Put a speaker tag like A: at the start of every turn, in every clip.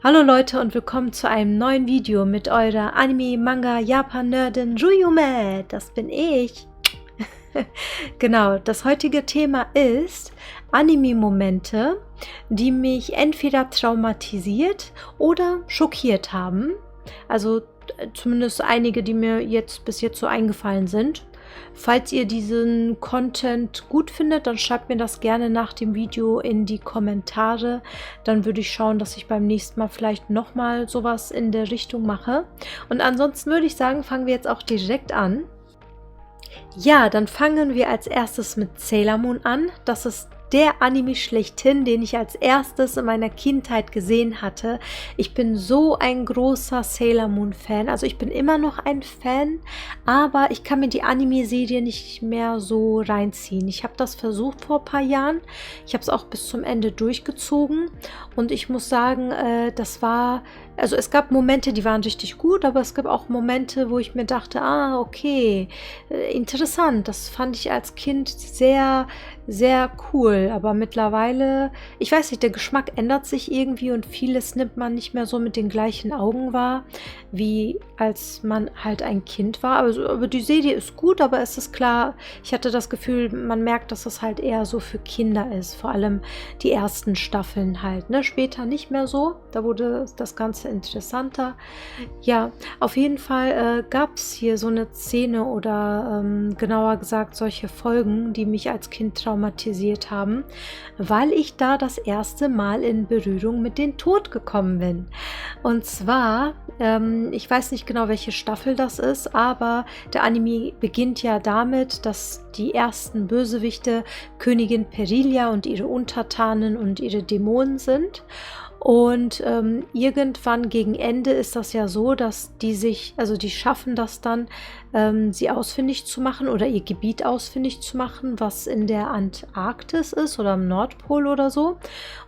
A: Hallo Leute und willkommen zu einem neuen Video mit eurer Anime, Manga, Japan-Nerdin Ryume. Das bin ich. Genau, das heutige Thema ist Anime-Momente, die mich entweder traumatisiert oder schockiert haben. Also zumindest einige, die mir bis jetzt so eingefallen sind. Falls ihr diesen Content gut findet, dann schreibt mir das gerne nach dem Video in die Kommentare. Dann würde ich schauen, dass ich beim nächsten Mal vielleicht nochmal sowas in der Richtung mache. Und ansonsten würde ich sagen, fangen wir jetzt auch direkt an. Ja, dann fangen wir als erstes mit Sailor Moon an. Das ist der Anime schlechthin, den ich als erstes in meiner Kindheit gesehen hatte. Ich bin so ein großer Sailor Moon Fan. Also ich bin immer noch ein Fan, aber ich kann mir die Anime-Serie nicht mehr so reinziehen. Ich habe das versucht vor ein paar Jahren. Ich habe es auch bis zum Ende durchgezogen und ich muss sagen, also es gab Momente, die waren richtig gut, aber es gab auch Momente, wo ich mir dachte, okay, interessant. Das fand ich als Kind sehr, sehr cool. Aber mittlerweile, ich weiß nicht, der Geschmack ändert sich irgendwie und vieles nimmt man nicht mehr so mit den gleichen Augen wahr, wie als man halt ein Kind war. Aber die Serie ist gut, aber es ist klar, ich hatte das Gefühl, man merkt, dass es halt eher so für Kinder ist. Vor allem die ersten Staffeln halt, ne? Später nicht mehr so. Da wurde das Ganze interessanter. Ja, auf jeden Fall gab es hier so eine Szene oder genauer gesagt solche Folgen, die mich als Kind traumatisiert haben, weil ich da das erste Mal in Berührung mit dem Tod gekommen bin. Und zwar, ich weiß nicht genau, welche Staffel das ist, aber der Anime beginnt ja damit, dass die ersten Bösewichte Königin Perilia und ihre Untertanen und ihre Dämonen sind. Und irgendwann gegen Ende ist das ja so, dass die schaffen das dann, sie ausfindig zu machen oder ihr Gebiet ausfindig zu machen, was in der Antarktis ist oder am Nordpol oder so.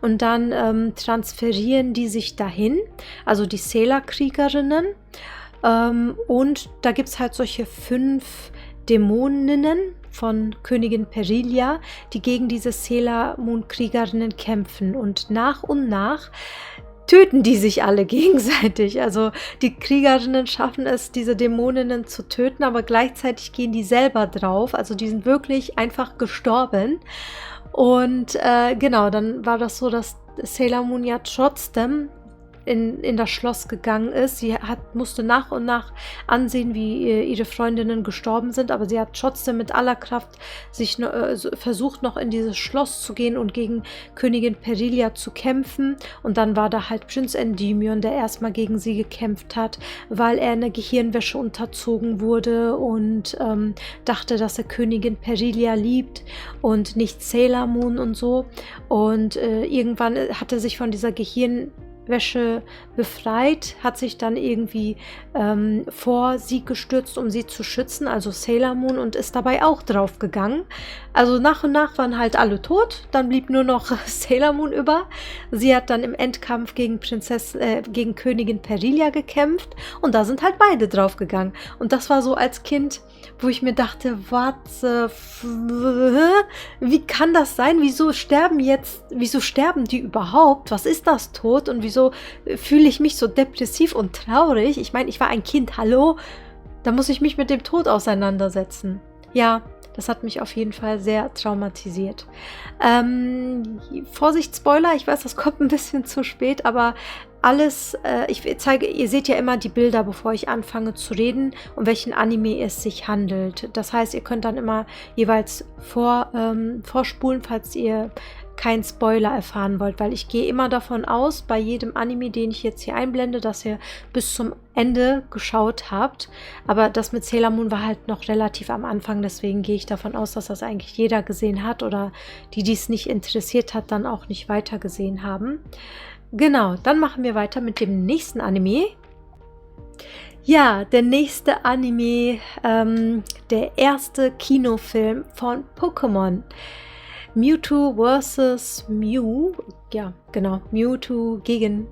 A: Und dann transferieren die sich dahin, also die Sailor-Kriegerinnen. Und da gibt es halt solche 5 Dämoninnen von Königin Perilia, die gegen diese Sailor Moon Kriegerinnen kämpfen, und nach töten die sich alle gegenseitig. Also die Kriegerinnen schaffen es, diese Dämoninnen zu töten, aber gleichzeitig gehen die selber drauf. Also die sind wirklich einfach gestorben. Und genau, dann war das so, dass Sailor Moon ja trotzdem in das Schloss gegangen ist. Sie musste nach und nach ansehen, wie ihre Freundinnen gestorben sind, aber sie hat trotzdem mit aller Kraft versucht, noch in dieses Schloss zu gehen und gegen Königin Perilia zu kämpfen. Und dann war da halt Prinz Endymion, der erstmal gegen sie gekämpft hat, weil er eine Gehirnwäsche unterzogen wurde und dachte, dass er Königin Perilia liebt und nicht Sailor Moon und so. Und irgendwann hat er sich von dieser Gehirnwäsche befreit, hat sich dann irgendwie vor sie gestürzt, um sie zu schützen, also Sailor Moon, und ist dabei auch draufgegangen. Also nach und nach waren halt alle tot, dann blieb nur noch Sailor Moon über. Sie hat dann im Endkampf gegen Königin Perilia gekämpft und da sind halt beide draufgegangen. Und das war so als Kind, wo ich mir dachte, wie kann das sein? Wieso sterben die überhaupt? Was ist das, Tod? Und wieso fühle ich mich so depressiv und traurig? Ich meine, ich war ein Kind, hallo? Da muss ich mich mit dem Tod auseinandersetzen. Ja, das hat mich auf jeden Fall sehr traumatisiert. Vorsicht, Spoiler, ich weiß, das kommt ein bisschen zu spät, aber alles, ihr seht ja immer die Bilder, bevor ich anfange zu reden, um welchen Anime es sich handelt. Das heißt, ihr könnt dann immer jeweils vorspulen, falls ihr keinen Spoiler erfahren wollt, weil ich gehe immer davon aus, bei jedem Anime, den ich jetzt hier einblende, dass ihr bis zum Ende geschaut habt. Aber das mit Sailor Moon war halt noch relativ am Anfang, deswegen gehe ich davon aus, dass das eigentlich jeder gesehen hat oder die es nicht interessiert hat, dann auch nicht weiter gesehen haben. Genau, dann machen wir weiter mit dem nächsten Anime. Ja, der nächste Anime, der erste Kinofilm von Pokémon. Mewtwo vs. Mew. Ja, genau. Mewtwo gegen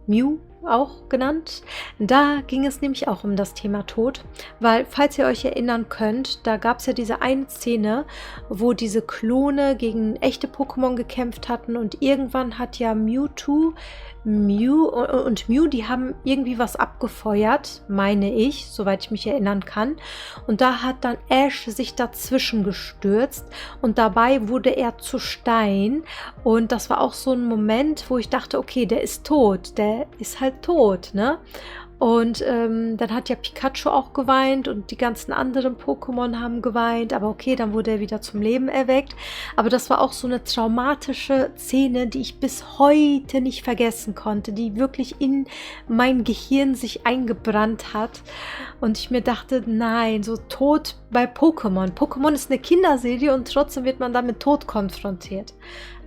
A: Mew. auch genannt. Da ging es nämlich auch um das Thema Tod, weil, falls ihr euch erinnern könnt, da gab es ja diese eine Szene, wo diese Klone gegen echte Pokémon gekämpft hatten und irgendwann hat ja Mew, die haben irgendwie was abgefeuert, meine ich, soweit ich mich erinnern kann. Und da hat dann Ash sich dazwischen gestürzt und dabei wurde er zu Stein. Und das war auch so ein Moment, wo ich dachte, okay, der ist tot, der ist halt tot, ne? Und dann hat ja Pikachu auch geweint und die ganzen anderen Pokémon haben geweint. Aber okay, dann wurde er wieder zum Leben erweckt. Aber das war auch so eine traumatische Szene, die ich bis heute nicht vergessen konnte, die wirklich in mein Gehirn sich eingebrannt hat. Und ich mir dachte, nein, so Tod bei Pokémon. Pokémon ist eine Kinderserie und trotzdem wird man da mit Tod konfrontiert.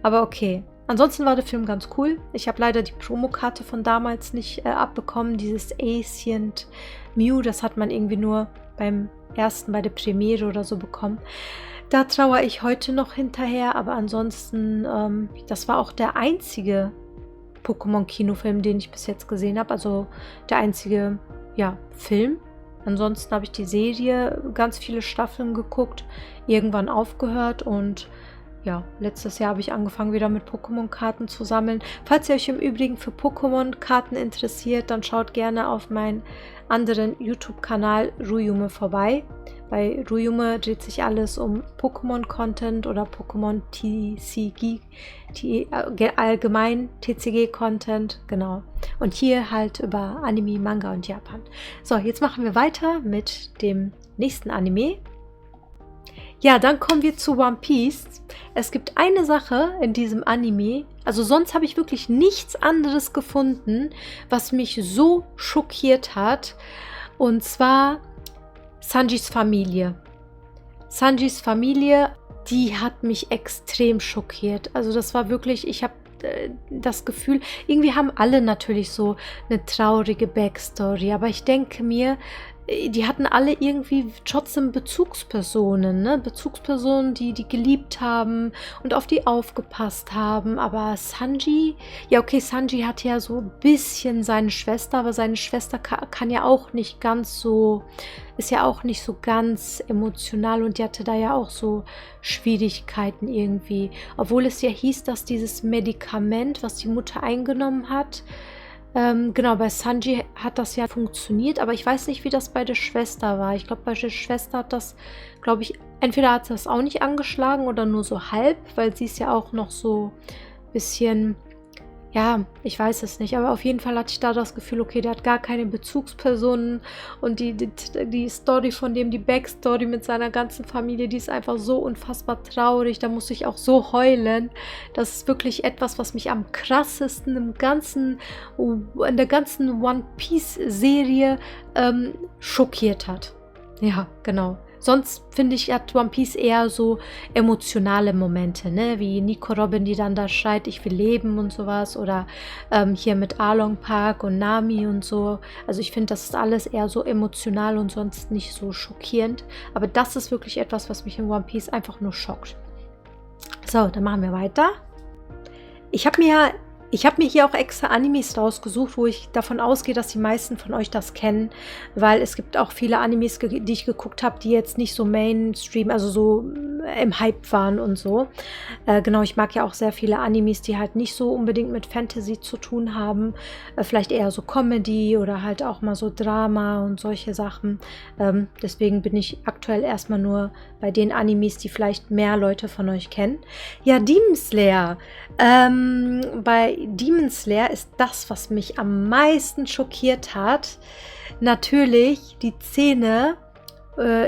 A: Aber okay. Ansonsten war der Film ganz cool. Ich habe leider die Promokarte von damals nicht abbekommen. Dieses Ancient Mew, das hat man irgendwie nur beim ersten, bei der Premiere oder so bekommen. Da trauere ich heute noch hinterher, aber ansonsten, das war auch der einzige Pokémon-Kinofilm, den ich bis jetzt gesehen habe. Also der einzige, ja, Film. Ansonsten habe ich die Serie, ganz viele Staffeln geguckt, irgendwann aufgehört und ja, letztes Jahr habe ich angefangen, wieder mit Pokémon-Karten zu sammeln. Falls ihr euch im Übrigen für Pokémon-Karten interessiert, dann schaut gerne auf meinen anderen YouTube-Kanal Ruyume vorbei. Bei Ruyume dreht sich alles um Pokémon-Content oder Pokémon-TCG, allgemein TCG-Content, genau. Und hier halt über Anime, Manga und Japan. So, jetzt machen wir weiter mit dem nächsten Anime. Ja, dann kommen wir zu One Piece. Es gibt eine Sache in diesem Anime, also sonst habe ich wirklich nichts anderes gefunden, was mich so schockiert hat. Und zwar Sanjis Familie. Sanjis Familie, die hat mich extrem schockiert. Also das war wirklich, ich habe das Gefühl, irgendwie haben alle natürlich so eine traurige Backstory, aber ich denke mir, die hatten alle irgendwie trotzdem Bezugspersonen, ne? Bezugspersonen, die geliebt haben und auf die aufgepasst haben. Aber Sanji, ja okay, Sanji hat ja so ein bisschen seine Schwester, aber seine Schwester kann ja auch nicht ganz so, ist ja auch nicht so ganz emotional und die hatte da ja auch so Schwierigkeiten irgendwie. Obwohl es ja hieß, dass dieses Medikament, was die Mutter eingenommen hat, genau, bei Sanji hat das ja funktioniert, aber ich weiß nicht, wie das bei der Schwester war. Ich glaube, bei der Schwester hat das, glaube ich, entweder hat sie das auch nicht angeschlagen oder nur so halb, weil sie ist ja auch noch so ein bisschen, ja, ich weiß es nicht, aber auf jeden Fall hatte ich da das Gefühl, okay, der hat gar keine Bezugspersonen und die Story von dem, die Backstory mit seiner ganzen Familie, die ist einfach so unfassbar traurig, da muss ich auch so heulen. Das ist wirklich etwas, was mich am krassesten in der ganzen One Piece Serie schockiert hat. Ja, genau. Sonst finde ich, hat One Piece eher so emotionale Momente, ne? Wie Nico Robin, die dann da schreit, ich will leben und sowas. Oder hier mit Arlong Park und Nami und so. Also ich finde, das ist alles eher so emotional und sonst nicht so schockierend. Aber das ist wirklich etwas, was mich in One Piece einfach nur schockt. So, dann machen wir weiter. Ich habe mir hier auch extra Animes rausgesucht, wo ich davon ausgehe, dass die meisten von euch das kennen, weil es gibt auch viele Animes, die ich geguckt habe, die jetzt nicht so Mainstream, also so im Hype waren und so. Genau, ich mag ja auch sehr viele Animes, die halt nicht so unbedingt mit Fantasy zu tun haben, vielleicht eher so Comedy oder halt auch mal so Drama und solche Sachen. Deswegen bin ich aktuell erstmal nur bei den Animes, die vielleicht mehr Leute von euch kennen. Ja, Demon Slayer. Bei Demon Slayer ist das, was mich am meisten schockiert hat, natürlich die Szene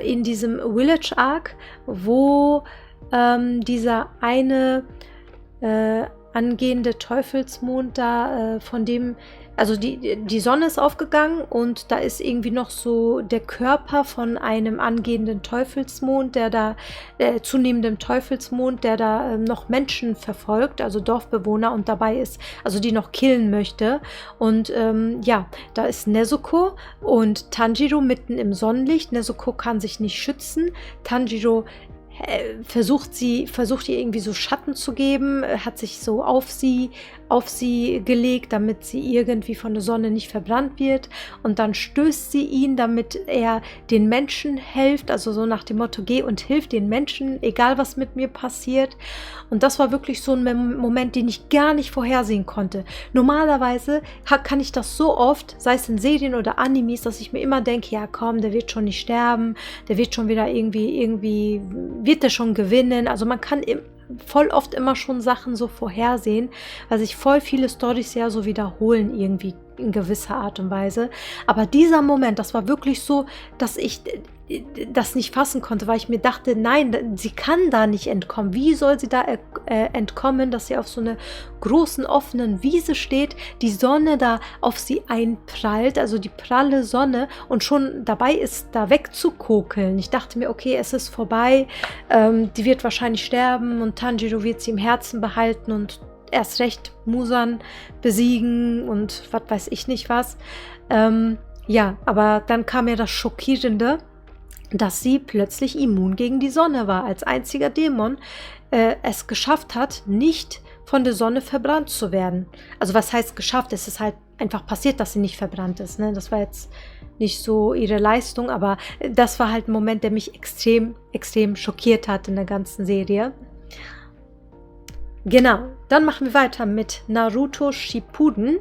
A: in diesem Village Arc, wo dieser eine angehende Teufelsmond da, von dem, also die Sonne ist aufgegangen und da ist irgendwie noch so der Körper von einem angehenden Teufelsmond, der da, zunehmendem Teufelsmond, der da noch Menschen verfolgt, also Dorfbewohner und dabei ist, also die noch killen möchte. Und ja, da ist Nezuko und Tanjiro mitten im Sonnenlicht. Nezuko kann sich nicht schützen. Tanjiro versucht ihr irgendwie so Schatten zu geben, hat sich so auf sie gelegt, damit sie irgendwie von der Sonne nicht verbrannt wird, und dann stößt sie ihn, damit er den Menschen hilft, also so nach dem Motto, geh und hilf den Menschen, egal was mit mir passiert. Und das war wirklich so ein Moment, den ich gar nicht vorhersehen konnte. Normalerweise kann ich das so oft, sei es in Serien oder Animes, dass ich mir immer denke, ja komm, der wird schon nicht sterben, der wird schon wieder irgendwie wird der schon gewinnen. Also man kann voll oft immer schon Sachen so vorhersehen, weil sich voll viele Storys ja so wiederholen irgendwie in gewisser Art und Weise. Aber dieser Moment, das war wirklich so, dass ich das nicht fassen konnte, weil ich mir dachte, nein, sie kann da nicht entkommen. Wie soll sie da entkommen, dass sie auf so einer großen offenen Wiese steht, die Sonne da auf sie einprallt, also die pralle Sonne, und schon dabei ist, da wegzukokeln. Ich dachte mir, okay, es ist vorbei, die wird wahrscheinlich sterben und Tanjiro wird sie im Herzen behalten und erst recht Muzan besiegen und was weiß ich nicht was. Ja, aber dann kam ja das Schockierende, dass sie plötzlich immun gegen die Sonne war, als einziger Dämon es geschafft hat, nicht von der Sonne verbrannt zu werden. Also was heißt geschafft? Es ist halt einfach passiert, dass sie nicht verbrannt ist. Ne? Das war jetzt nicht so ihre Leistung, aber das war halt ein Moment, der mich extrem, extrem schockiert hat in der ganzen Serie. Genau, dann machen wir weiter mit Naruto Shippuden.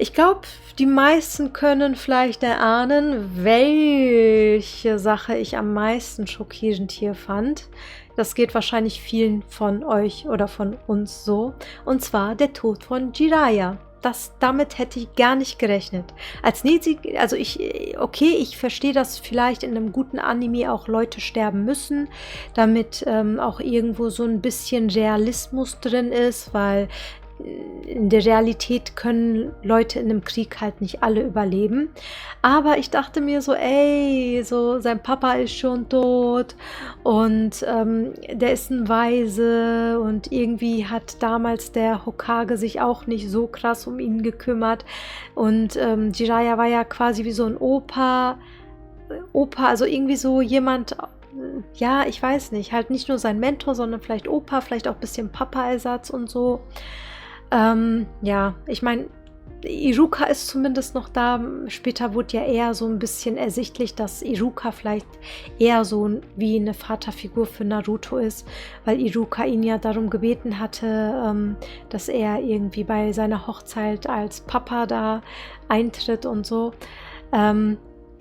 A: Ich glaube, die meisten können vielleicht erahnen, welche Sache ich am meisten schockierend hier fand. Das geht wahrscheinlich vielen von euch oder von uns so. Und zwar der Tod von Jiraiya. Damit hätte ich gar nicht gerechnet. Ich verstehe, dass vielleicht in einem guten Anime auch Leute sterben müssen, damit auch irgendwo so ein bisschen Realismus drin ist, weil in der Realität können Leute in einem Krieg halt nicht alle überleben. Aber ich dachte mir so, so sein Papa ist schon tot und der ist ein Waise und irgendwie hat damals der Hokage sich auch nicht so krass um ihn gekümmert und Jiraiya war ja quasi wie so ein Opa, also irgendwie so jemand, ja, ich weiß nicht, halt nicht nur sein Mentor, sondern vielleicht Opa, vielleicht auch ein bisschen Papa-Ersatz und so. Ja, ich meine, Iruka ist zumindest noch da. Später wurde ja eher so ein bisschen ersichtlich, dass Iruka vielleicht eher so wie eine Vaterfigur für Naruto ist, weil Iruka ihn ja darum gebeten hatte, dass er irgendwie bei seiner Hochzeit als Papa da eintritt und so.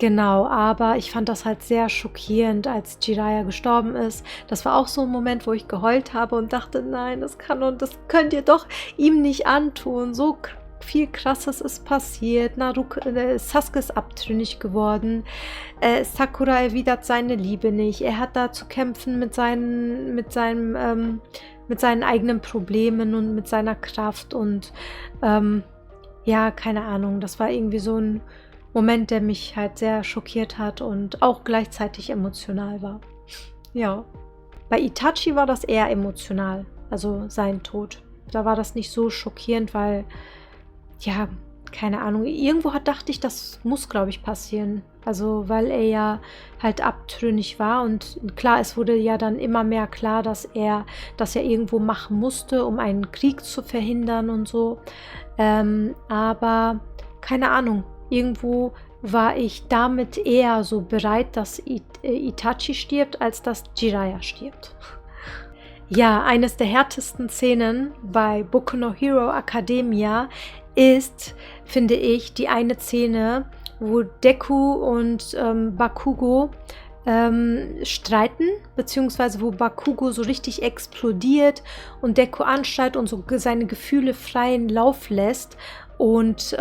A: Genau, aber ich fand das halt sehr schockierend, als Jiraiya gestorben ist. Das war auch so ein Moment, wo ich geheult habe und dachte, nein, das könnt ihr doch ihm nicht antun. So viel Krasses ist passiert. Sasuke ist abtrünnig geworden. Sakura erwidert seine Liebe nicht. Er hat da zu kämpfen mit seinen eigenen Problemen und mit seiner Kraft und ja, keine Ahnung. Das war irgendwie so ein Moment, der mich halt sehr schockiert hat und auch gleichzeitig emotional war. Ja. Bei Itachi war das eher emotional, also sein Tod. Da war das nicht so schockierend, weil, ja, keine Ahnung, irgendwo dachte ich, das muss, glaube ich, passieren. Also, weil er ja halt abtrünnig war und klar, es wurde ja dann immer mehr klar, dass er das ja irgendwo machen musste, um einen Krieg zu verhindern und so. Aber, keine Ahnung, irgendwo war ich damit eher so bereit, dass Itachi stirbt, als dass Jiraiya stirbt. Ja, eines der härtesten Szenen bei Boku no Hero Academia ist, finde ich, die eine Szene, wo Deku und Bakugo streiten, beziehungsweise wo Bakugo so richtig explodiert und Deku anschreit und so seine Gefühle freien Lauf lässt und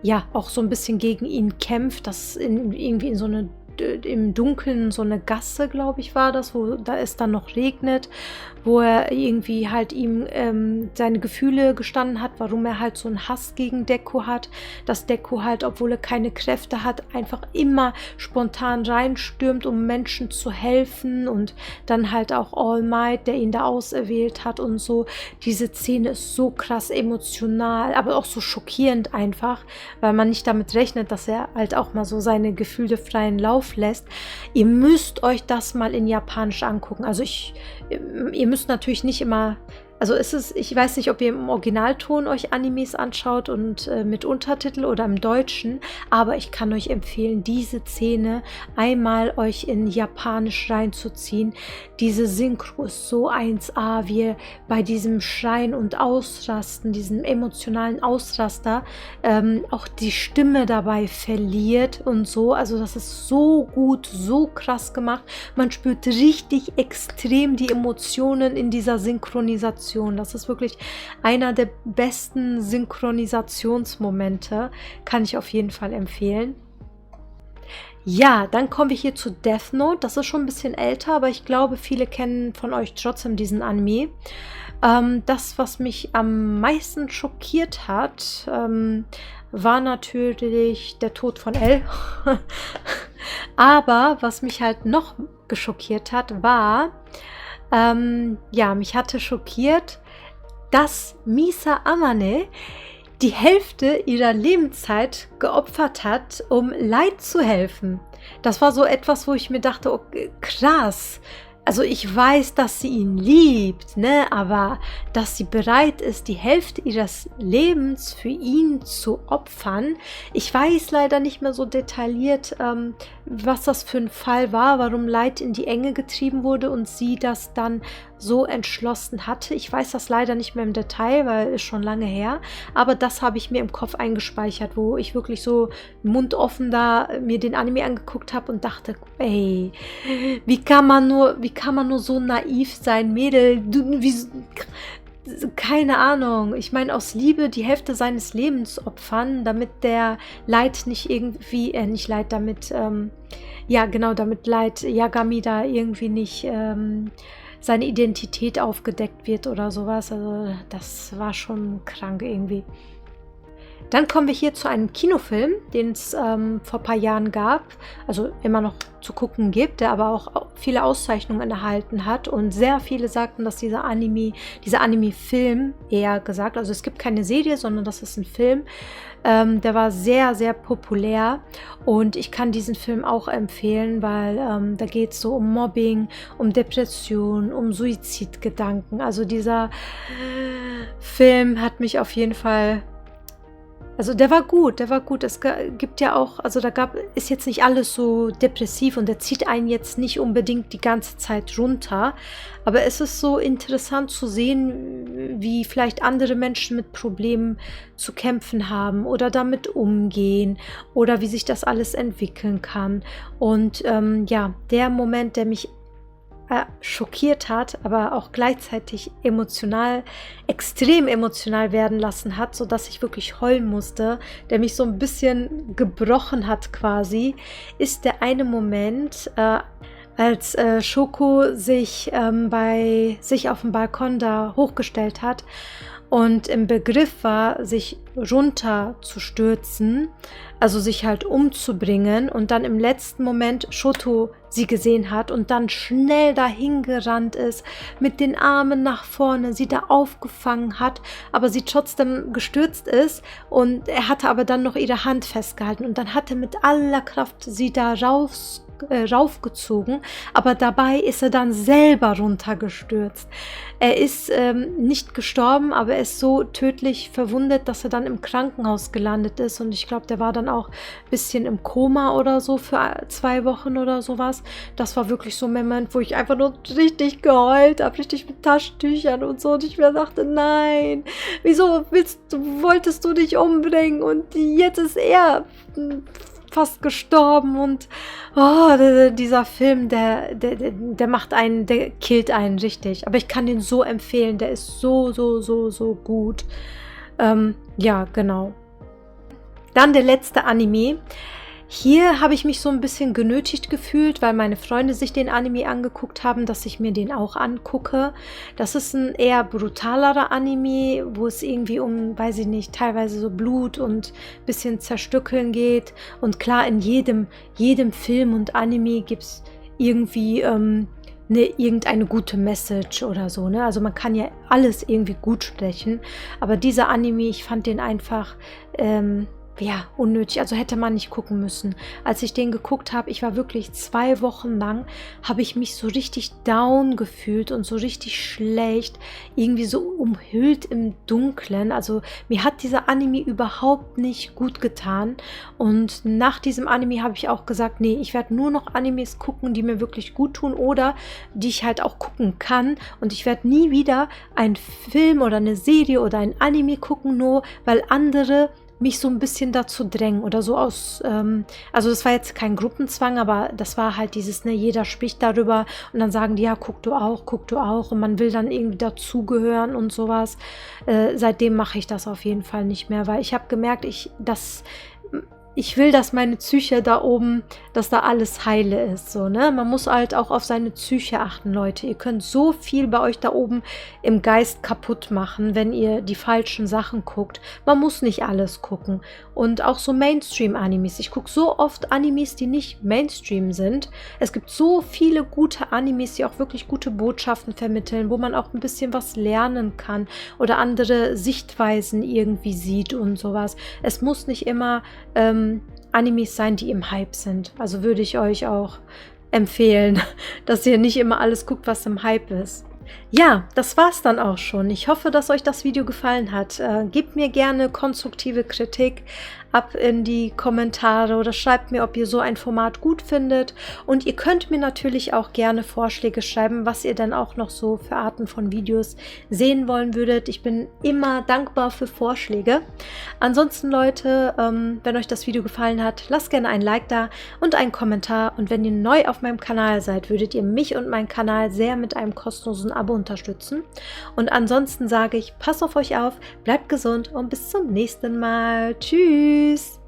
A: ja, auch so ein bisschen gegen ihn kämpft, das irgendwie in so eine, im Dunkeln so eine Gasse, glaube ich, war das, wo da es dann noch regnet, wo er irgendwie halt ihm seine Gefühle gestanden hat, warum er halt so einen Hass gegen Deku hat, dass Deku halt, obwohl er keine Kräfte hat, einfach immer spontan reinstürmt, um Menschen zu helfen und dann halt auch All Might, der ihn da auserwählt hat und so. Diese Szene ist so krass emotional, aber auch so schockierend einfach, weil man nicht damit rechnet, dass er halt auch mal so seine Gefühle freien Lauf auflässt. Ihr müsst euch das mal in Japanisch angucken. Also ihr müsst natürlich nicht immer, also ich weiß nicht, ob ihr im Originalton euch Animes anschaut und mit Untertitel oder im Deutschen, aber ich kann euch empfehlen, diese Szene einmal euch in Japanisch reinzuziehen. Diese Synchro ist so 1A, wie ihr bei diesem Schreien und Ausrasten, diesem emotionalen Ausraster, auch die Stimme dabei verliert und so. Also das ist so gut, so krass gemacht. Man spürt richtig extrem die Emotionen in dieser Synchronisation. Das ist wirklich einer der besten Synchronisationsmomente. Kann ich auf jeden Fall empfehlen. Ja, dann kommen wir hier zu Death Note. Das ist schon ein bisschen älter, aber ich glaube, viele kennen von euch trotzdem diesen Anime. Das, was mich am meisten schockiert hat, war natürlich der Tod von L. Aber was mich halt noch geschockiert hat, war, mich hatte schockiert, dass Misa Amane die Hälfte ihrer Lebenszeit geopfert hat, um Leid zu helfen. Das war so etwas, wo ich mir dachte, okay, krass. Also ich weiß, dass sie ihn liebt, ne? Aber dass sie bereit ist, die Hälfte ihres Lebens für ihn zu opfern. Ich weiß leider nicht mehr so detailliert, was das für ein Fall war, warum Light in die Enge getrieben wurde und sie das dann so entschlossen hatte. Ich weiß das leider nicht mehr im Detail, weil es schon lange her. Aber das habe ich mir im Kopf eingespeichert, wo ich wirklich so mundoffen da mir den Anime angeguckt habe und dachte, ey, wie kann man nur so naiv sein, Mädel? Keine Ahnung. Ich meine, aus Liebe die Hälfte seines Lebens opfern, damit der Light nicht irgendwie, nicht Light, damit, damit Light Yagami da irgendwie nicht seine Identität aufgedeckt wird oder sowas. Also das war schon krank irgendwie. Dann kommen wir hier zu einem Kinofilm, den es vor ein paar Jahren gab, also immer noch zu gucken gibt, der aber auch viele Auszeichnungen erhalten hat und sehr viele sagten, dass dieser Anime-Film eher gesagt, also es gibt keine Serie, sondern das ist ein Film, der war sehr, sehr populär und ich kann diesen Film auch empfehlen, weil da geht es so um Mobbing, um Depression, um Suizidgedanken. Also dieser Film hat mich auf jeden Fall, also der war gut. Es gibt ja auch, also ist jetzt nicht alles so depressiv und der zieht einen jetzt nicht unbedingt die ganze Zeit runter, aber es ist so interessant zu sehen, wie vielleicht andere Menschen mit Problemen zu kämpfen haben oder damit umgehen oder wie sich das alles entwickeln kann. Und der Moment, der mich schockiert hat, aber auch gleichzeitig extrem emotional werden lassen hat, sodass ich wirklich heulen musste, der mich so ein bisschen gebrochen hat quasi, ist der eine Moment, als Shoko sich auf dem Balkon da hochgestellt hat und im Begriff war, sich runter zu stürzen, also sich halt umzubringen und dann im letzten Moment Shoto sie gesehen hat und dann schnell dahin gerannt ist, mit den Armen nach vorne, sie da aufgefangen hat, aber sie trotzdem gestürzt ist und er hatte aber dann noch ihre Hand festgehalten und dann hat er mit aller Kraft sie da raufgezogen, aber dabei ist er dann selber runtergestürzt. Er ist nicht gestorben, aber er ist so tödlich verwundet, dass er dann im Krankenhaus gelandet ist und ich glaube, der war dann auch ein bisschen im Koma oder so für 2 Wochen oder sowas. Das war wirklich so ein Moment, wo ich einfach nur richtig geheult habe, richtig mit Taschentüchern und so und ich mir dachte, nein, wieso wolltest du dich umbringen und jetzt ist er fast gestorben und dieser Film, der killt einen richtig. Aber ich kann den so empfehlen, der ist so gut. Genau. Dann der letzte Anime. Hier habe ich mich so ein bisschen genötigt gefühlt, weil meine Freunde sich den Anime angeguckt haben, dass ich mir den auch angucke. Das ist ein eher brutalerer Anime, wo es irgendwie um, weiß ich nicht, teilweise so Blut und ein bisschen Zerstückeln geht. Und klar, in jedem Film und Anime gibt es irgendwie irgendeine gute Message oder so, ne? Also man kann ja alles irgendwie gut sprechen. Aber dieser Anime, ich fand den einfach ja, unnötig, also hätte man nicht gucken müssen. Als ich den geguckt habe, ich war wirklich 2 Wochen lang, habe ich mich so richtig down gefühlt und so richtig schlecht, irgendwie so umhüllt im Dunklen. Also mir hat dieser Anime überhaupt nicht gut getan. Und nach diesem Anime habe ich auch gesagt, nee, ich werde nur noch Animes gucken, die mir wirklich gut tun oder die ich halt auch gucken kann. Und ich werde nie wieder einen Film oder eine Serie oder ein Anime gucken, nur weil andere mich so ein bisschen dazu drängen oder so aus, also das war jetzt kein Gruppenzwang, aber das war halt dieses, ne, jeder spricht darüber und dann sagen die, ja, guck du auch und man will dann irgendwie dazugehören und sowas. Seitdem mache ich das auf jeden Fall nicht mehr, weil ich habe gemerkt, ich will, dass meine Psyche da oben, dass da alles heile ist, so, ne? Man muss halt auch auf seine Psyche achten, Leute. Ihr könnt so viel bei euch da oben im Geist kaputt machen, wenn ihr die falschen Sachen guckt. Man muss nicht alles gucken. Und auch so Mainstream-Animes. Ich gucke so oft Animes, die nicht Mainstream sind. Es gibt so viele gute Animes, die auch wirklich gute Botschaften vermitteln, wo man auch ein bisschen was lernen kann oder andere Sichtweisen irgendwie sieht und sowas. Es muss nicht immer Animes sein, die im Hype sind. Also würde ich euch auch empfehlen, dass ihr nicht immer alles guckt, was im Hype ist. Ja, das war's dann auch schon. Ich hoffe, dass euch das Video gefallen hat. Gebt mir gerne konstruktive Kritik ab in die Kommentare oder schreibt mir, ob ihr so ein Format gut findet. Und ihr könnt mir natürlich auch gerne Vorschläge schreiben, was ihr dann auch noch so für Arten von Videos sehen wollen würdet. Ich bin immer dankbar für Vorschläge. Ansonsten, Leute, wenn euch das Video gefallen hat, lasst gerne ein Like da und einen Kommentar. Und wenn ihr neu auf meinem Kanal seid, würdet ihr mich und meinen Kanal sehr mit einem kostenlosen Abo unterstützen. Und ansonsten sage ich, passt auf euch auf, bleibt gesund und bis zum nächsten Mal. Tschüss!